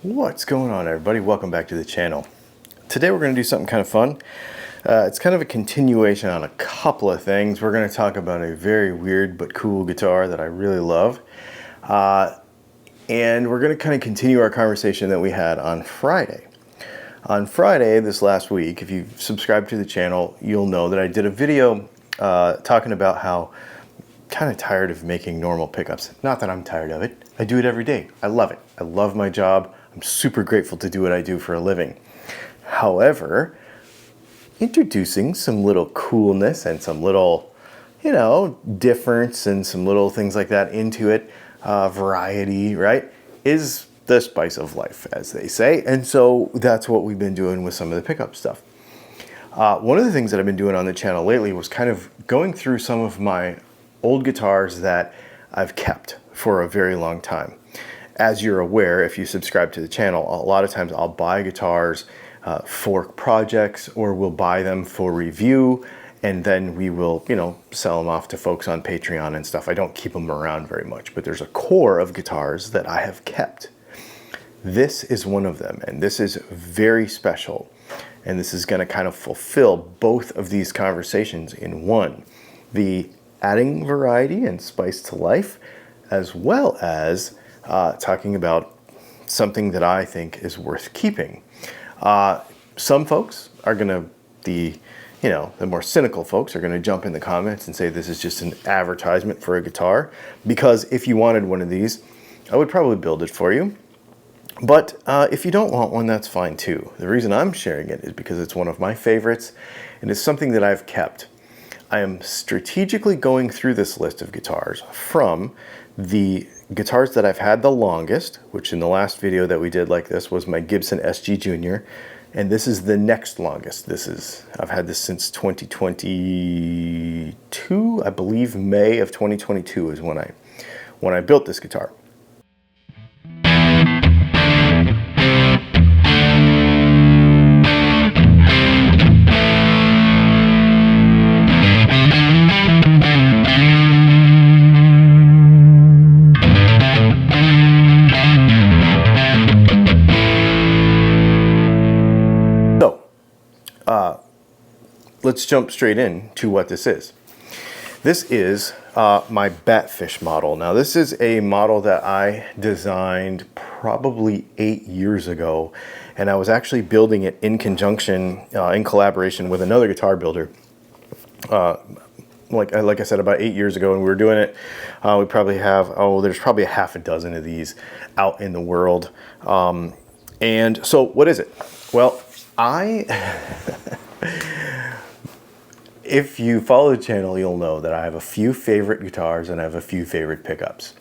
What's going on, everybody? Welcome back to the channel. Today we're going to do something kind of fun. It's kind of a continuation on a couple of things. We're going to talk about a very weird but cool guitar that I really love. And we're going to kind of continue our conversation that we had on Friday. On Friday this last week, if you've subscribed to the channel, you'll know that I did a video talking about how I'm kind of tired of making normal pickups. Not that I'm tired of it. I do it every day. I love it. I love my job. I'm super grateful to do what I do for a living. However, introducing some little coolness and some little, difference and some little things like that into it, variety, right, is the spice of life, as they say. And so that's what we've been doing with some of the pickup stuff. One of the things that I've been doing on the channel lately was kind of going through some of my old guitars that I've kept for a very long time. As you're aware, if you subscribe to the channel, a lot of times I'll buy guitars for projects, or we'll buy them for review, and then we will, sell them off to folks on Patreon and stuff. I don't keep them around very much, but there's a core of guitars that I have kept. This is one of them, and this is very special. And this is going to kind of fulfill both of these conversations in one. The adding variety and spice to life, as well as talking about something that I think is worth keeping. Some folks are going to, the more cynical folks are going to jump in the comments and say this is just an advertisement for a guitar, because if you wanted one of these, I would probably build it for you. But if you don't want one, that's fine too. The reason I'm sharing it is because it's one of my favorites, and it's something that I've kept. I am strategically going through this list of guitars from the guitars that I've had the longest, which in the last video that we did like this was my Gibson SG Junior, and this is the next longest. I've had this since 2022, I believe May of 2022 is when I built this guitar. Let's jump straight in to what this is. This is my Batfish model. Now, this is a model that I designed probably 8 years ago, and I was actually building it in conjunction, in collaboration with another guitar builder. Like I said, about 8 years ago, and we were doing it. We probably have, there's probably a half a dozen of these out in the world. And so what is it? Well, if you follow the channel, you'll know that I have a few favorite guitars and I have a few favorite pickups.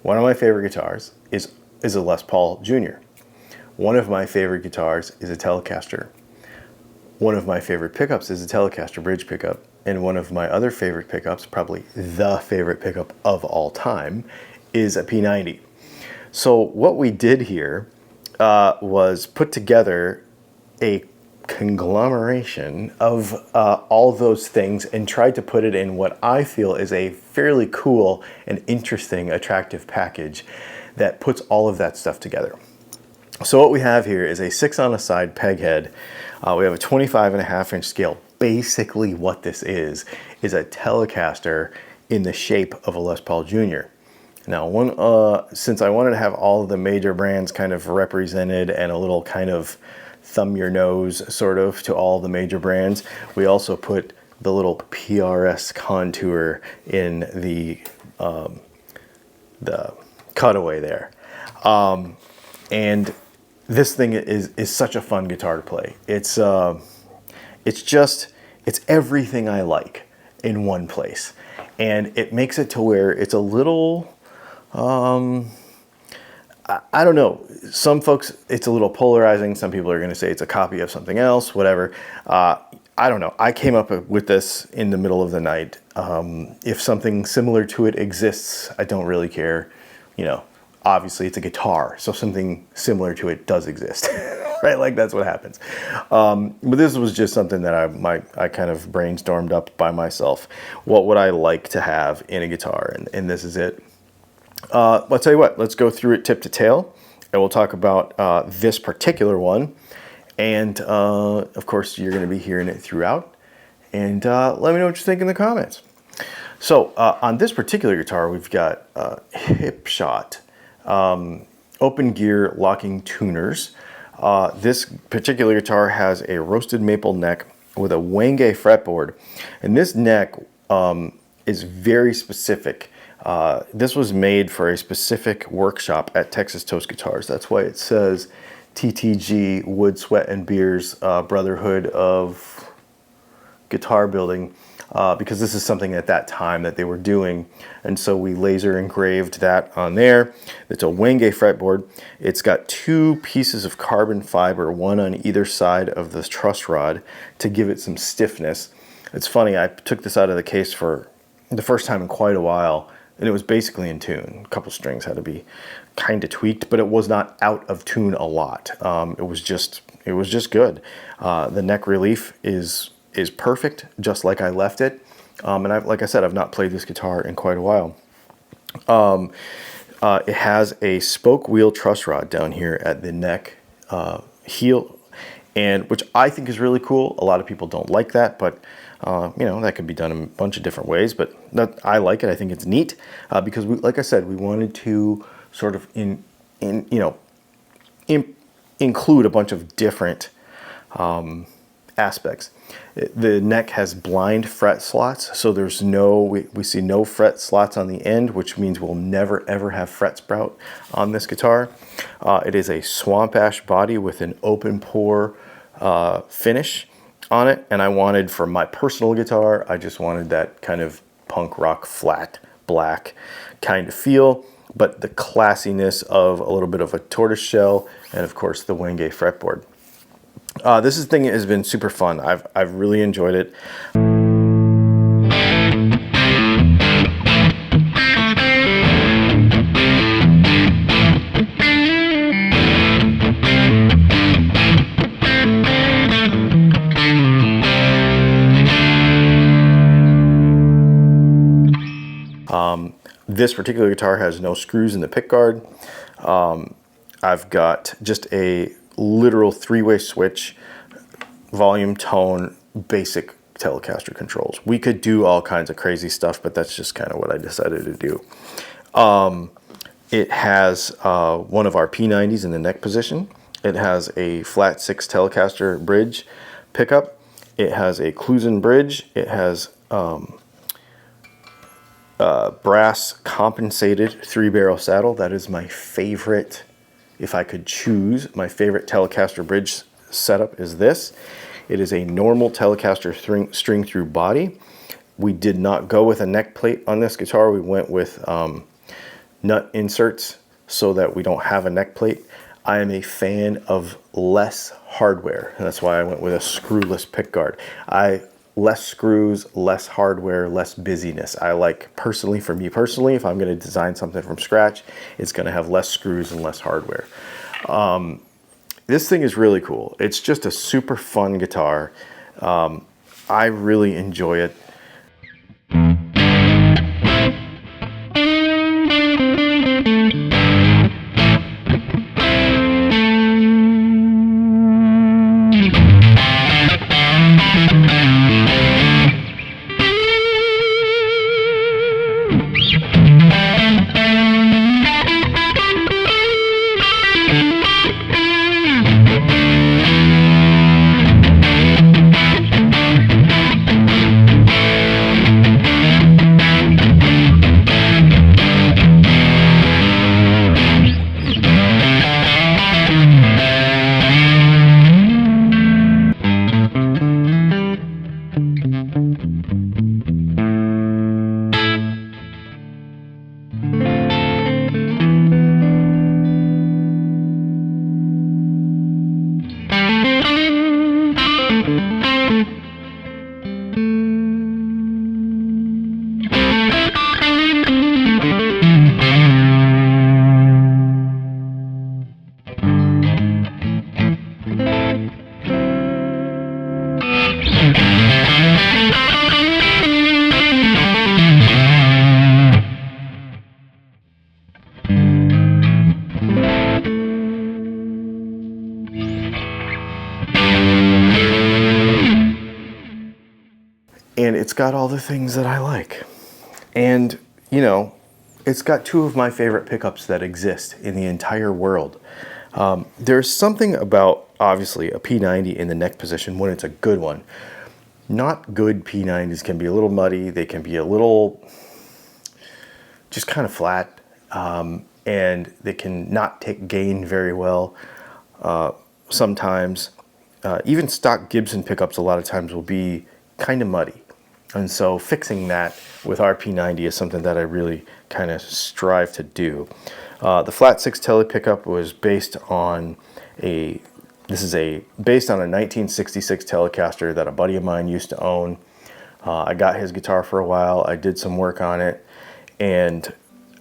One of my favorite guitars is a Les Paul Junior. One of my favorite guitars is a Telecaster. One of my favorite pickups is a Telecaster bridge pickup. And one of my other favorite pickups, probably the favorite pickup of all time, is a P90. So what we did here was put together a conglomeration of all those things and tried to put it in what I feel is a fairly cool and interesting, attractive package that puts all of that stuff together. So what we have here is a 6-on-a-side peg head. We have a 25.5-inch scale. Basically what this is a Telecaster in the shape of a Les Paul Jr. Now, since I wanted to have all of the major brands kind of represented and a little kind of thumb your nose sort of to all the major brands, we also put the little PRS contour in the cutaway there. And this thing is such a fun guitar to play. It's everything I like in one place. And it makes it to where it's a little, I don't know. Some folks, it's a little polarizing. Some people are going to say it's a copy of something else, whatever. I don't know. I came up with this in the middle of the night. If something similar to it exists, I don't really care. Obviously it's a guitar, so something similar to it does exist, right? Like that's what happens. But this was just something that I kind of brainstormed up by myself. What would I like to have in a guitar? And this is it. I'll tell you what, let's go through it tip to tail. and we'll talk about this particular one. And of course, you're going to be hearing it throughout. And let me know what you think in the comments. So on this particular guitar, we've got hip shot open gear locking tuners. This particular guitar has a roasted maple neck with a Wenge fretboard, and this neck is very specific. This was made for a specific workshop at Texas Toast Guitars. That's why it says TTG Wood, Sweat, and Beers Brotherhood of Guitar Building, because this is something at that time that they were doing, and so we laser engraved that on there. It's a Wenge fretboard. It's got 2 pieces of carbon fiber, one on either side of the truss rod, to give it some stiffness. It's funny, I took this out of the case for the first time in quite a while, and it was basically in tune. A couple strings had to be kind of tweaked, but it was not out of tune a lot. It was just good. The neck relief is perfect, just like I left it. And like I said, I've not played this guitar in quite a while. It has a spoke wheel truss rod down here at the neck heel, and which I think is really cool. A lot of people don't like that, but you know, that could be done in a bunch of different ways. But I like it. I think it's neat because, like I said, we wanted to sort of include a bunch of different aspects. The neck has blind fret slots, so there's we see no fret slots on the end, which means we'll never ever have fret sprout on this guitar. It is a swamp ash body with an open pore finish on it, and I wanted, for my personal guitar, I just wanted that kind of punk rock flat black kind of feel, but the classiness of a little bit of a tortoise shell, and of course the Wenge fretboard. This thing has been super fun. I've really enjoyed it. This particular guitar has no screws in the pickguard. I've got just a literal 3-way switch, volume, tone, basic Telecaster controls. We could do all kinds of crazy stuff, but that's just kind of what I decided to do. It has one of our P90s in the neck position. It has a flat 6 Telecaster bridge pickup. It has a Clusen bridge. It has brass compensated 3-barrel saddle. That is my favorite. If I could choose, my favorite Telecaster bridge setup is this. It is a normal Telecaster string through body. We did not go with a neck plate on this guitar. We went with nut inserts so that we don't have a neck plate. I am a fan of less hardware, and that's why I went with a screwless pickguard. Less screws, less hardware, less busyness. I like, personally, for me personally, if I'm going to design something from scratch, it's going to have less screws and less hardware. This thing is really cool. It's just a super fun guitar. I really enjoy it. and it's got all the things that I like. And, you know, it's got two of my favorite pickups that exist in the entire world. There's something about, obviously, a P90 in the neck position when it's a good one. Not good P90s can be a little muddy. They can be a little just kind of flat, and they can not take gain very well sometimes. Even stock Gibson pickups a lot of times will be kind of muddy. And so fixing that with our P90 is something that I really kind of strive to do. The flat 6 tele pickup was based on based on a 1966 Telecaster that a buddy of mine used to own. I got his guitar for a while. I did some work on it and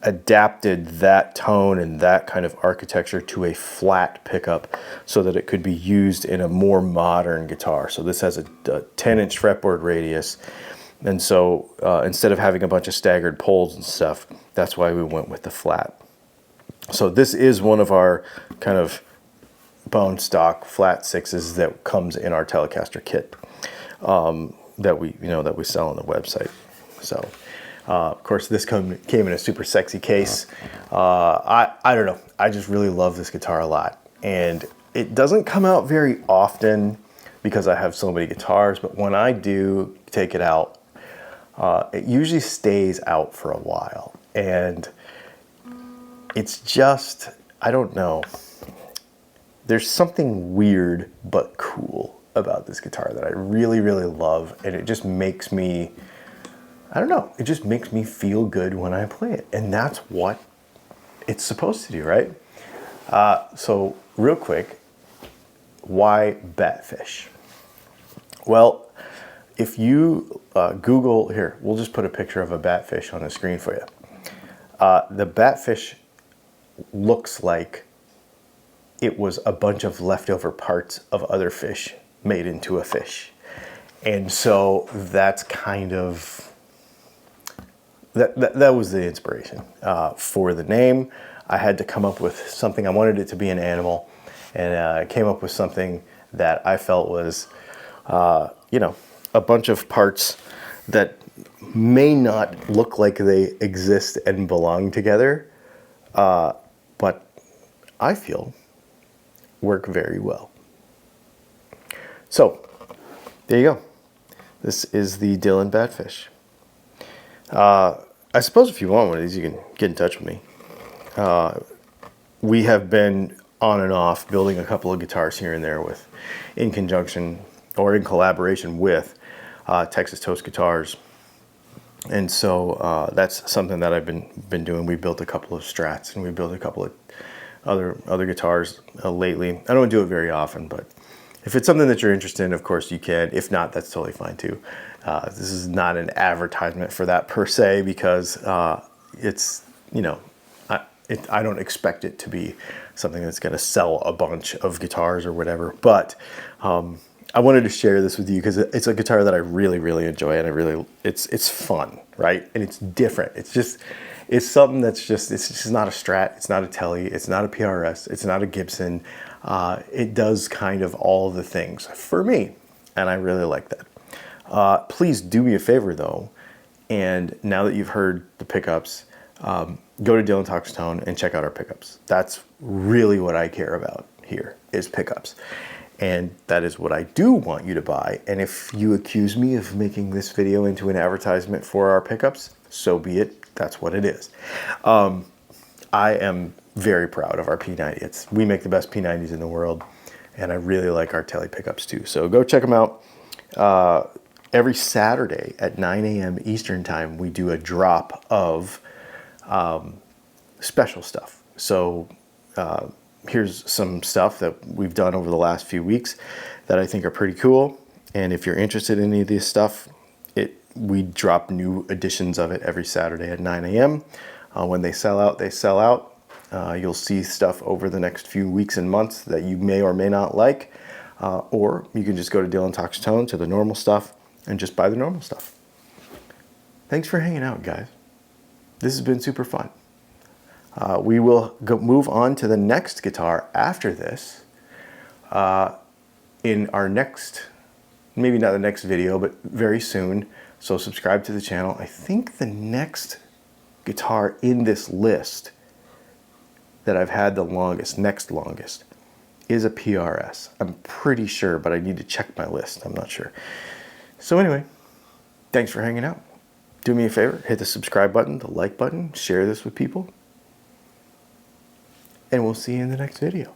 adapted that tone and that kind of architecture to a flat pickup so that it could be used in a more modern guitar. So this has a 10-inch fretboard radius. And so instead of having a bunch of staggered poles and stuff, that's why we went with the flat. So this is one of our kind of bone stock flat 6s that comes in our Telecaster kit that we sell on the website. So of course this came in a super sexy case. I don't know, I just really love this guitar a lot, and it doesn't come out very often because I have so many guitars, but when I do take it out, it usually stays out for a while, and it's just, I don't know, there's something weird but cool about this guitar that I really, really love, and it just makes me, I don't know, it just makes me feel good when I play it, and that's what it's supposed to do, right? So real quick, why Batfish? Well, if you Google, here, we'll just put a picture of a Batfish on the screen for you. The Batfish looks like it was a bunch of leftover parts of other fish made into a fish. And so that's kind of, that was the inspiration for the name. I had to come up with something. I wanted it to be an animal, and I came up with something that I felt was, you know, a bunch of parts that may not look like they exist and belong together, but I feel work very well. So there you go. This is the Dylan Batfish. I suppose if you want one of these, you can get in touch with me. We have been on and off building a couple of guitars here and there in conjunction or in collaboration with Texas Toast Guitars, and so that's something that I've been doing. We built a couple of Strats, and we built a couple of other guitars lately. I don't do it very often, but if it's something that you're interested in, of course you can. If not, that's totally fine too. This is not an advertisement for that per se, because it's, you know, I don't expect it to be something that's going to sell a bunch of guitars or whatever, but I wanted to share this with you because it's a guitar that I really, really enjoy, and it's fun, right? And it's different. It's something that's just, it's just not a Strat, it's not a Tele, it's not a PRS, it's not a Gibson. It does kind of all the things for me, and I really like that. Please do me a favor though, and now that you've heard the pickups, go to Dylan Talks Tone and check out our pickups. That's really what I care about here, is pickups. And that is what I do want you to buy. And if you accuse me of making this video into an advertisement for our pickups, so be it. That's what it is. I am very proud of our P90. We make the best P90s in the world, and I really like our Tele pickups too. So go check them out. Every Saturday at 9 a.m. Eastern time, we do a drop of special stuff. So here's some stuff that we've done over the last few weeks that I think are pretty cool. And if you're interested in any of this stuff, we drop new editions of it every Saturday at 9 a.m. When they sell out, they sell out. You'll see stuff over the next few weeks and months that you may or may not like. Or you can just go to Dylan Talks Tone to the normal stuff and just buy the normal stuff. Thanks for hanging out, guys. This has been super fun. We will move on to the next guitar after this in our next, maybe not the next video, but very soon. So subscribe to the channel. I think the next guitar in this list that I've had the longest, next longest, is a PRS. I'm pretty sure, but I need to check my list. I'm not sure. So anyway, thanks for hanging out. Do me a favor, hit the subscribe button, the like button, share this with people, and we'll see you in the next video.